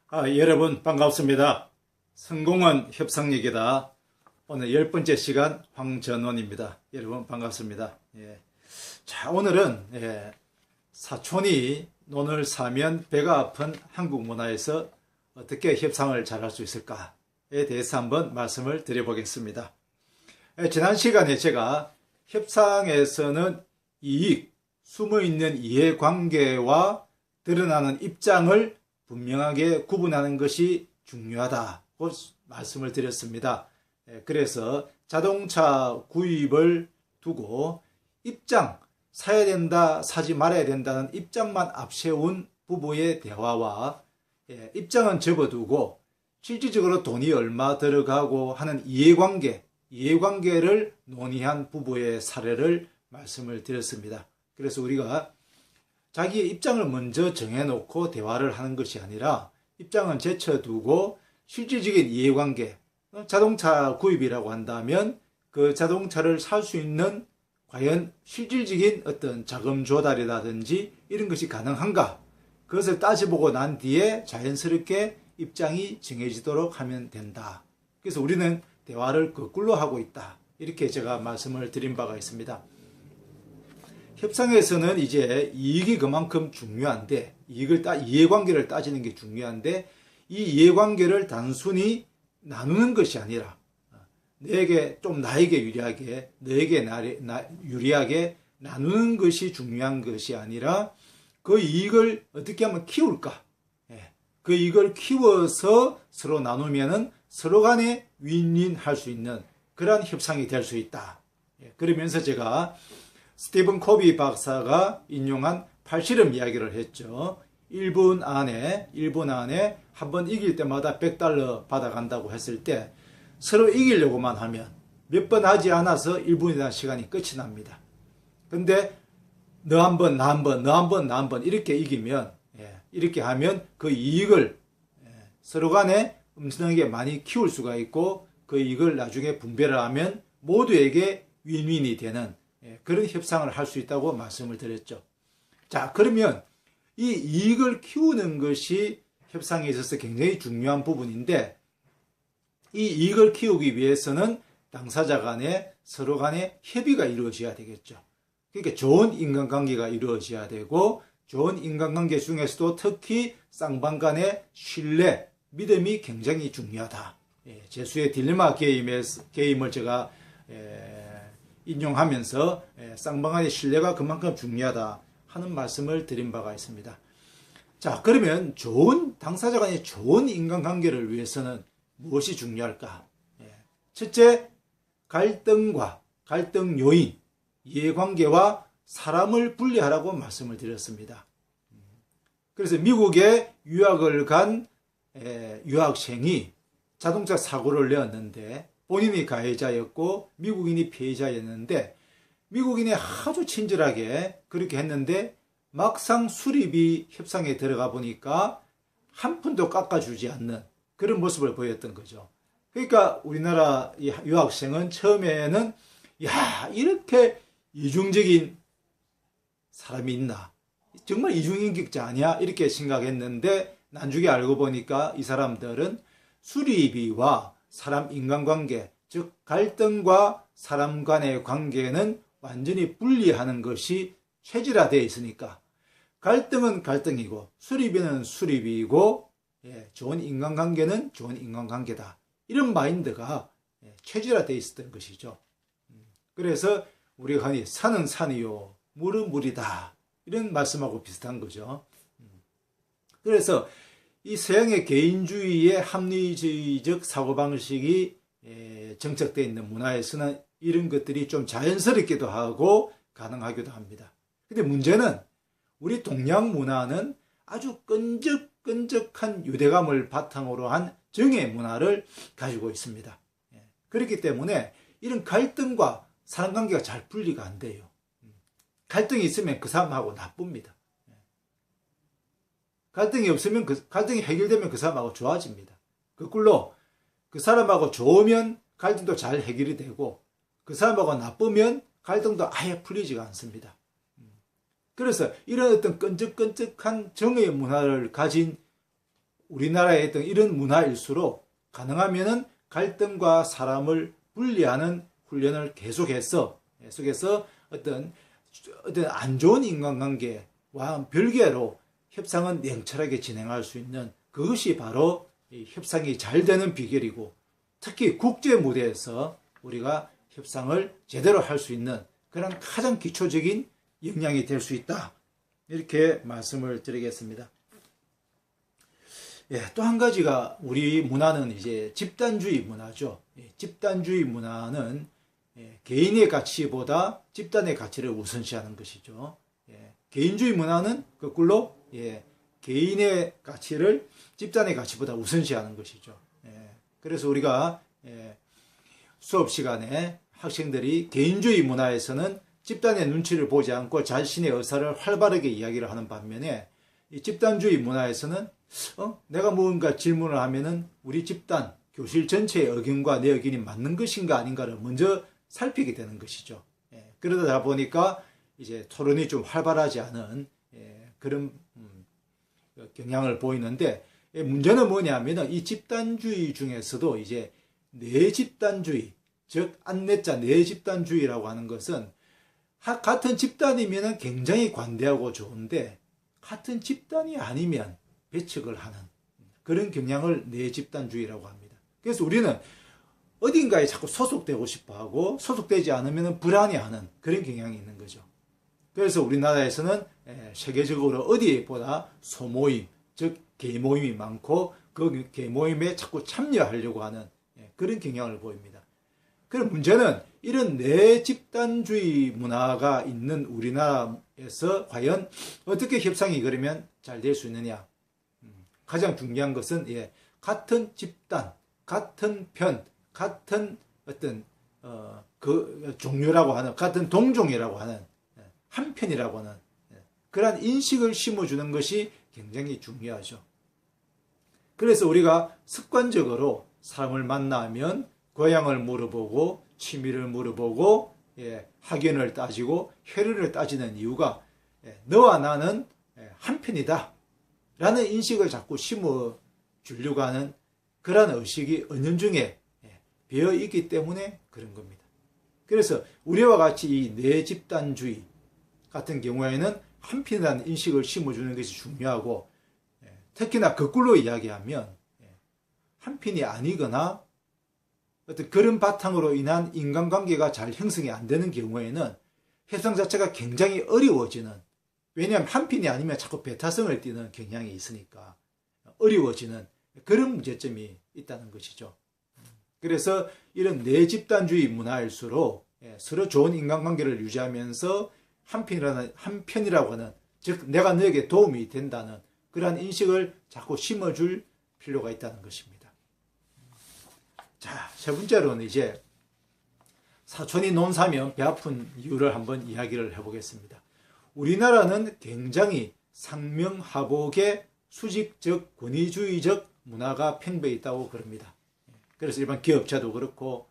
여러분 반갑습니다. 성공은 협상력이다. 오늘 10번째 시간 황전원입니다. 여러분 반갑습니다. 자, 오늘은 사촌이 논을 사면 배가 아픈 한국 문화에서 어떻게 협상을 잘할 수 있을까에 대해서 한번 말씀을 드려보겠습니다. 지난 시간에 제가 협상에서는 이익, 숨어있는 이해관계와 드러나는 입장을 분명하게 구분하는 것이 중요하다고 말씀을 드렸습니다. 그래서 자동차 구입을 두고 입장, 사야 된다, 사지 말아야 된다는 입장만 앞세운 부부의 대화와 입장은 접어두고 실질적으로 돈이 얼마 들어가고 하는 이해관계를 논의한 부부의 사례를 말씀을 드렸습니다. 그래서 우리가 자기의 입장을 먼저 정해놓고 대화를 하는 것이 아니라 입장은 제쳐두고 실질적인 이해관계, 자동차 구입이라고 한다면 그 자동차를 살 수 있는 과연 실질적인 어떤 자금 조달이라든지 이런 것이 가능한가, 그것을 따져보고 난 뒤에 자연스럽게 입장이 정해지도록 하면 된다. 그래서 우리는 대화를 거꾸로 하고 있다, 이렇게 제가 말씀을 드린 바가 있습니다. 협상에서는 이제 이익이 그만큼 중요한데, 이해관계를 따지는 게 중요한데, 이 이해관계를 단순히 나누는 것이 아니라 나에게 유리하게, 너에게 유리하게 나누는 것이 중요한 것이 아니라 그 이익을 어떻게 하면 키울까? 그 이익을 키워서 서로 나누면은 서로 간에 윈윈 할 수 있는 그러한 협상이 될 수 있다. 그러면서 제가 스티븐 코비 박사가 인용한 팔씨름 이야기를 했죠. 1분 안에 한번 이길 때마다 $100 받아간다고 했을 때 서로 이기려고만 하면 몇 번 하지 않아서 1분이라는 시간이 끝이 납니다. 근데 너 한 번, 나 한 번, 너 한 번, 나 한 번 이렇게 이기면, 이렇게 하면 그 이익을 서로 간에 엄청나게 많이 키울 수가 있고 그 이익을 나중에 분배를 하면 모두에게 윈윈이 되는 그런 협상을 할 수 있다고 말씀을 드렸죠. 자, 그러면 이 이익을 키우는 것이 협상에 있어서 굉장히 중요한 부분인데, 이 이익을 키우기 위해서는 당사자 간에 서로 간에 협의가 이루어져야 되겠죠. 그러니까 좋은 인간관계가 이루어져야 되고, 좋은 인간관계 중에서도 특히 쌍방 간의 신뢰, 믿음이 굉장히 중요하다. 제수의 딜레마 게임을 제가 인용하면서 쌍방 간의 신뢰가 그만큼 중요하다 하는 말씀을 드린 바가 있습니다. 자, 그러면 당사자 간의 좋은 인간관계를 위해서는 무엇이 중요할까? 첫째, 갈등 요인, 이해관계와 사람을 분리하라고 말씀을 드렸습니다. 그래서 미국에 유학을 간 유학생이 자동차 사고를 내었는데 본인이 가해자였고 미국인이 피해자였는데, 미국인이 아주 친절하게 그렇게 했는데 막상 수리비 협상에 들어가 보니까 한 푼도 깎아주지 않는 그런 모습을 보였던 거죠. 그러니까 우리나라 유학생은 처음에는 이렇게 이중적인 사람이 있나, 정말 이중인격자 아니야, 이렇게 생각했는데 나중에 알고 보니까 이 사람들은 수리비와 사람 인간관계, 즉 갈등과 사람 간의 관계는 완전히 분리하는 것이 체질화되어 있으니까 갈등은 갈등이고 수리비는 수리비이고 좋은 인간관계는 좋은 인간관계다, 이런 마인드가 체질화되어 있었던 것이죠. 그래서 우리가 흔히 산은 산이요 물은 물이다, 이런 말씀하고 비슷한 거죠. 그래서 이 서양의 개인주의의 합리주의적 사고방식이 정착되어 있는 문화에서는 이런 것들이 좀 자연스럽기도 하고 가능하기도 합니다. 근데 문제는 우리 동양 문화는 아주 끈적끈적한 유대감을 바탕으로 한 정의 문화를 가지고 있습니다. 그렇기 때문에 이런 갈등과 사람관계가 잘 분리가 안 돼요. 갈등이 있으면 그 사람하고 나쁩니다. 갈등이 없으면 갈등이 해결되면 그 사람하고 좋아집니다. 거꾸로 그 사람하고 좋으면 갈등도 잘 해결이 되고 그 사람하고 나쁘면 갈등도 아예 풀리지가 않습니다. 그래서 이런 어떤 끈적끈적한 정의 문화를 가진 우리나라에 있던 이런 문화일수록 가능하면은 갈등과 사람을 분리하는 훈련을 계속해서 어떤 안 좋은 인간관계와 별개로 협상은 냉철하게 진행할 수 있는 그것이 바로 이 협상이 잘 되는 비결이고 특히 국제 무대에서 우리가 협상을 제대로 할 수 있는 그런 가장 기초적인 역량이 될 수 있다. 이렇게 말씀을 드리겠습니다. 예, 또 한 가지가 우리 문화는 이제 집단주의 문화죠. 예, 집단주의 문화는 개인의 가치보다 집단의 가치를 우선시하는 것이죠. 예, 개인주의 문화는 거꾸로 개인의 가치를 집단의 가치보다 우선시하는 것이죠. 예, 그래서 우리가 수업 시간에 학생들이 개인주의 문화에서는 집단의 눈치를 보지 않고 자신의 의사를 활발하게 이야기를 하는 반면에 이 집단주의 문화에서는 내가 뭔가 질문을 하면은 우리 집단, 교실 전체의 의견과 내 의견이 맞는 것인가 아닌가를 먼저 살피게 되는 것이죠. 예, 그러다 보니까 이제 토론이 좀 활발하지 않은 그런 경향을 보이는데 문제는 뭐냐면은 이 집단주의 중에서도 이제 내집단주의, 즉 안내자 내집단주의라고 하는 것은 같은 집단이면은 굉장히 관대하고 좋은데 같은 집단이 아니면 배척을 하는 그런 경향을 내집단주의라고 합니다. 그래서 우리는 어딘가에 자꾸 소속되고 싶어하고 소속되지 않으면 불안해하는 그런 경향이 있는 거죠. 그래서 우리나라에서는 세계적으로 어디보다 소모임, 즉 개모임이 많고 그 개모임에 자꾸 참여하려고 하는 그런 경향을 보입니다. 그럼 문제는 이런 내집단주의 문화가 있는 우리나라에서 과연 어떻게 협상이 그러면 잘 될 수 있느냐. 가장 중요한 것은 같은 집단, 같은 편, 같은 어떤 그 종류라고 하는 같은 동종이라고 하는 한편이라고 하는 그러한 인식을 심어주는 것이 굉장히 중요하죠. 그래서 우리가 습관적으로 사람을 만나면 고향을 물어보고 취미를 물어보고 학연을 따지고 혈연을 따지는 이유가 너와 나는 한편이다 라는 인식을 자꾸 심어주려고 하는 그러한 의식이 은연중에 배어 있기 때문에 그런 겁니다. 그래서 우리와 같이 이 내집단주의 같은 경우에는 한편이라는 인식을 심어주는 것이 중요하고 특히나 거꾸로 이야기하면 한편이 아니거나 어떤 그런 바탕으로 인한 인간관계가 잘 형성이 안 되는 경우에는 협상 자체가 굉장히 어려워지는, 왜냐하면 한편이 아니면 자꾸 배타성을 띠는 경향이 있으니까 어려워지는 그런 문제점이 있다는 것이죠. 그래서 이런 내집단주의 문화일수록 서로 좋은 인간관계를 유지하면서 한편이라고 하는, 즉 내가 너에게 도움이 된다는 그러한 인식을 자꾸 심어줄 필요가 있다는 것입니다. 자, 세 번째로는 이제 사촌이 논 사면 배 아픈 이유를 한번 이야기를 해보겠습니다. 우리나라는 굉장히 상명하복의 수직적 권위주의적 문화가 팽배해 있다고 그럽니다. 그래서 일반 기업체도 그렇고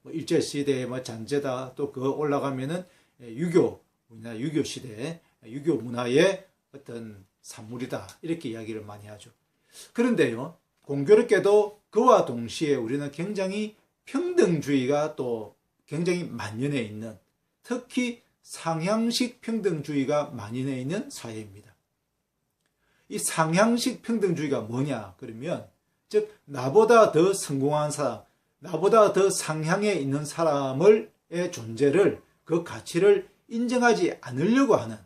일제시대의 잔재다, 또 그거 올라가면은 우리나라 유교 시대 유교 문화의 어떤 산물이다, 이렇게 이야기를 많이 하죠. 그런데요, 공교롭게도 그와 동시에 우리는 굉장히 평등주의가 또 굉장히 만연해 있는, 특히 상향식 평등주의가 만연해 있는 사회입니다. 이 상향식 평등주의가 뭐냐 그러면, 즉 나보다 더 성공한 사람, 나보다 더 상향에 있는 사람의 존재를, 그 가치를 인정하지 않으려고 하는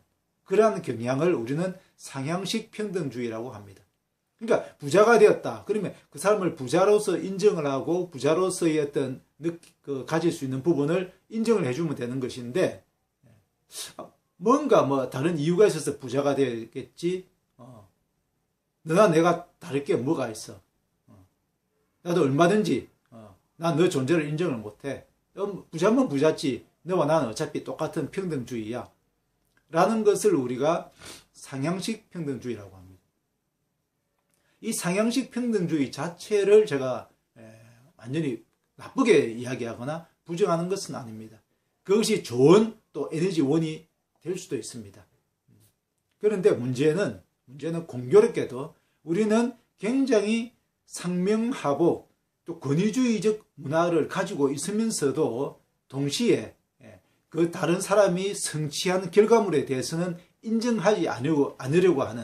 그러한 경향을 우리는 상향식 평등주의라고 합니다. 그러니까 부자가 되었다 그러면 그 사람을 부자로서 인정을 하고 부자로서의 어떤 가질 수 있는 부분을 인정을 해주면 되는 것인데, 뭔가 다른 이유가 있어서 부자가 되겠지, 너나 내가 다를 게 뭐가 있어, 나도 얼마든지 난 너 존재를 인정을 못해, 부자면 부자지, 너와 나는 어차피 똑같은 평등주의야 라는 것을 우리가 상향식 평등주의라고 합니다. 이 상향식 평등주의 자체를 제가 완전히 나쁘게 이야기하거나 부정하는 것은 아닙니다. 그것이 좋은 또 에너지원이 될 수도 있습니다. 그런데 문제는 공교롭게도 우리는 굉장히 상명하고 또 권위주의적 문화를 가지고 있으면서도 동시에 그 다른 사람이 성취한 결과물에 대해서는 인정하지 않으려고 하는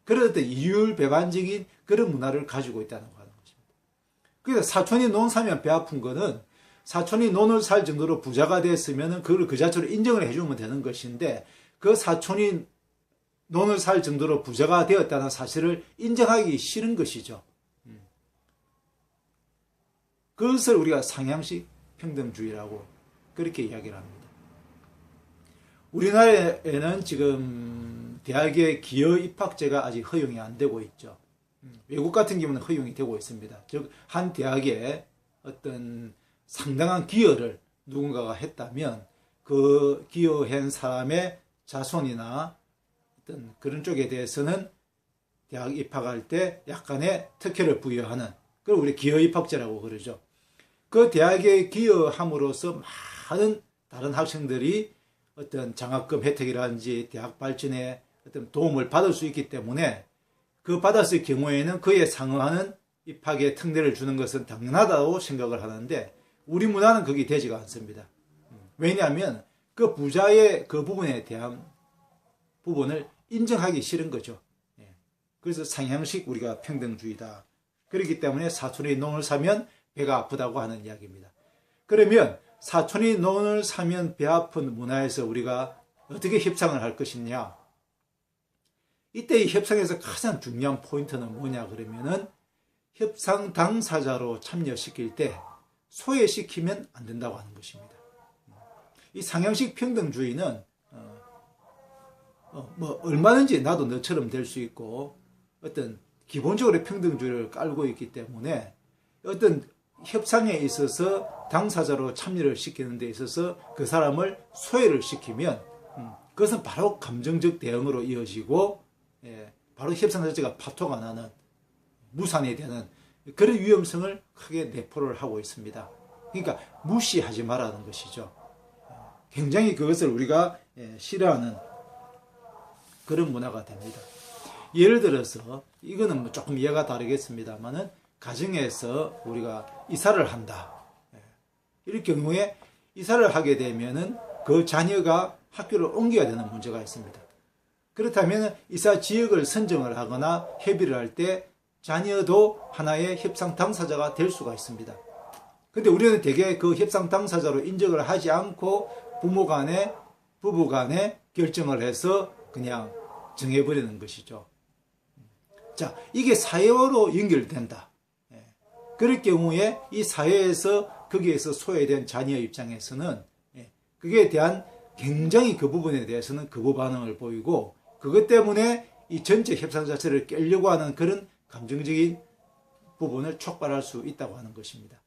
그런 어떤 이율배반적인 그런 문화를 가지고 있다는 거 하는 것입니다. 그래서 사촌이 논 사면 배 아픈 거는 사촌이 논을 살 정도로 부자가 됐으면 그걸 그 자체로 인정을 해주면 되는 것인데 그 사촌이 논을 살 정도로 부자가 되었다는 사실을 인정하기 싫은 것이죠. 그것을 우리가 상향식 평등주의라고 그렇게 이야기를 합니다. 우리나라에는 지금 대학의 기여 입학제가 아직 허용이 안 되고 있죠. 외국 같은 경우는 허용이 되고 있습니다. 즉, 한 대학에 어떤 상당한 기여를 누군가가 했다면 그 기여한 사람의 자손이나 어떤 그런 쪽에 대해서는 대학 입학할 때 약간의 특혜를 부여하는 그걸 우리 기여 입학제라고 그러죠. 그 대학에 기여함으로써 많은 다른 학생들이 어떤 장학금 혜택이라든지 대학 발전에 어떤 도움을 받을 수 있기 때문에 그 받았을 경우에는 그에 상응하는 입학의 특례를 주는 것은 당연하다고 생각을 하는데 우리 문화는 그게 되지가 않습니다. 왜냐하면 그 부자의 그 부분에 대한 부분을 인정하기 싫은 거죠. 그래서 상향식 우리가 평등주의다. 그렇기 때문에 사촌이 논을 사면 배가 아프다고 하는 이야기입니다. 그러면 사촌이 논을 사면 배 아픈 문화에서 우리가 어떻게 협상을 할 것이냐? 이때 이 협상에서 가장 중요한 포인트는 뭐냐 그러면은 협상 당사자로 참여시킬 때 소외시키면 안 된다고 하는 것입니다. 이 상향식 평등주의는 얼마든지 나도 너처럼 될 수 있고 어떤 기본적으로 평등주의를 깔고 있기 때문에 어떤 협상에 있어서 당사자로 참여를 시키는 데 있어서 그 사람을 소외를 시키면 그것은 바로 감정적 대응으로 이어지고 바로 협상 자체가 파토가 나는 무산이 되는 그런 위험성을 크게 내포를 하고 있습니다. 그러니까 무시하지 말라는 것이죠. 굉장히 그것을 우리가 싫어하는 그런 문화가 됩니다. 예를 들어서 이거는 조금 이해가 다르겠습니다만은 가정에서 우리가 이사를 한다. 이럴 경우에 이사를 하게 되면은 그 자녀가 학교를 옮겨야 되는 문제가 있습니다. 그렇다면 이사 지역을 선정을 하거나 협의를 할 때 자녀도 하나의 협상 당사자가 될 수가 있습니다. 근데 우리는 대개 그 협상 당사자로 인정을 하지 않고 부모 간에, 부부 간에 결정을 해서 그냥 정해버리는 것이죠. 자, 이게 사회화로 연결된다. 그럴 경우에 이 사회에서 거기에서 소외된 자녀 입장에서는 그에 대한 굉장히 그 부분에 대해서는 거부 반응을 보이고 그것 때문에 이 전체 협상 자체를 깨려고 하는 그런 감정적인 부분을 촉발할 수 있다고 하는 것입니다.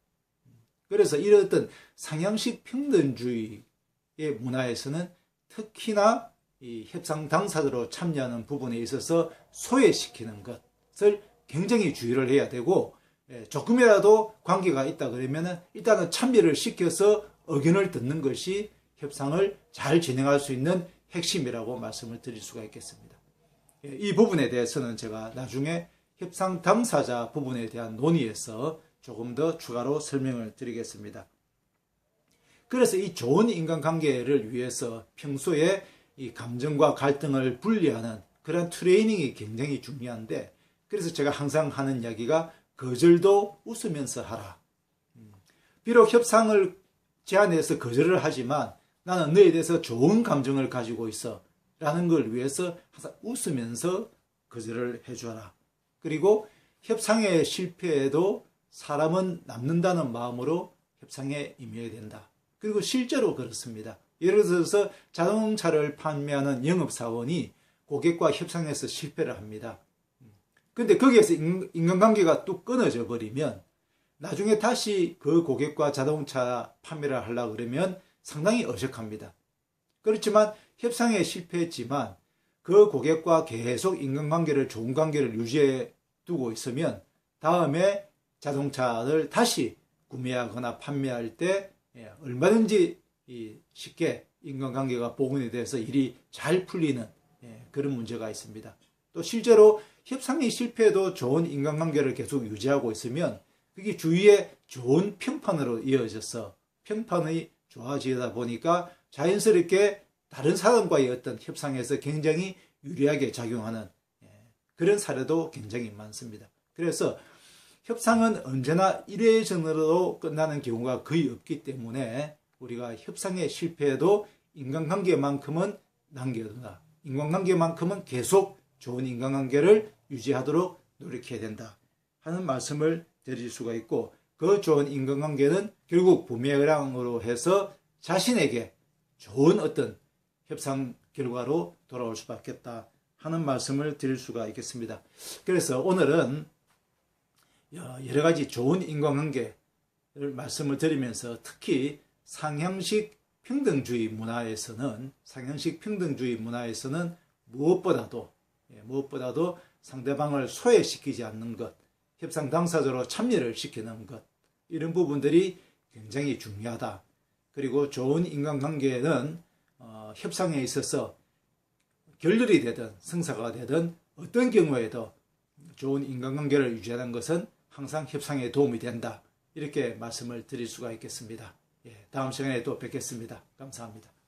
그래서 이런 어떤 상향식 평등주의의 문화에서는 특히나 이 협상 당사자로 참여하는 부분에 있어서 소외시키는 것을 굉장히 주의를 해야 되고 조금이라도 관계가 있다 그러면 일단은 참여를 시켜서 의견을 듣는 것이 협상을 잘 진행할 수 있는 핵심이라고 말씀을 드릴 수가 있겠습니다. 이 부분에 대해서는 제가 나중에 협상 당사자 부분에 대한 논의에서 조금 더 추가로 설명을 드리겠습니다. 그래서 이 좋은 인간관계를 위해서 평소에 이 감정과 갈등을 분리하는 그런 트레이닝이 굉장히 중요한데 그래서 제가 항상 하는 이야기가 거절도 웃으면서 하라. 비록 협상을 제안해서 거절을 하지만 나는 너에 대해서 좋은 감정을 가지고 있어 라는 걸 위해서 항상 웃으면서 거절을 해줘라. 그리고 협상에 실패해도 사람은 남는다는 마음으로 협상에 임해야 된다. 그리고 실제로 그렇습니다. 예를 들어서 자동차를 판매하는 영업사원이 고객과 협상해서 실패를 합니다. 근데 거기에서 인간관계가 뚝 끊어져 버리면 나중에 다시 그 고객과 자동차 판매를 하려고 그러면 상당히 어색합니다. 그렇지만 협상에 실패했지만 그 고객과 계속 인간관계를 좋은 관계를 유지해 두고 있으면 다음에 자동차를 다시 구매하거나 판매할 때 얼마든지 쉽게 인간관계가 복원이 돼서 일이 잘 풀리는 그런 문제가 있습니다. 또 실제로 협상이 실패해도 좋은 인간관계를 계속 유지하고 있으면 그게 주위에 좋은 평판으로 이어져서 평판이 좋아지다 보니까 자연스럽게 다른 사람과의 어떤 협상에서 굉장히 유리하게 작용하는 그런 사례도 굉장히 많습니다. 그래서 협상은 언제나 일회전으로 끝나는 경우가 거의 없기 때문에 우리가 협상에 실패해도 인간관계만큼은 남겨둔다. 인간관계만큼은 계속 좋은 인간관계를 유지하도록 노력해야 된다 하는 말씀을 드릴 수가 있고, 그 좋은 인간관계는 결국 부메랑으로 해서 자신에게 좋은 어떤 협상 결과로 돌아올 수밖에 없다 하는 말씀을 드릴 수가 있겠습니다. 그래서 오늘은 여러 가지 좋은 인간관계를 말씀을 드리면서 특히 상향식 평등주의 문화에서는 무엇보다도 상대방을 소외시키지 않는 것, 협상 당사자로 참여를 시키는 것, 이런 부분들이 굉장히 중요하다. 그리고 좋은 인간관계는 협상에 있어서 결렬이 되든 성사가 되든 어떤 경우에도 좋은 인간관계를 유지하는 것은 항상 협상에 도움이 된다. 이렇게 말씀을 드릴 수가 있겠습니다. 다음 시간에 또 뵙겠습니다. 감사합니다.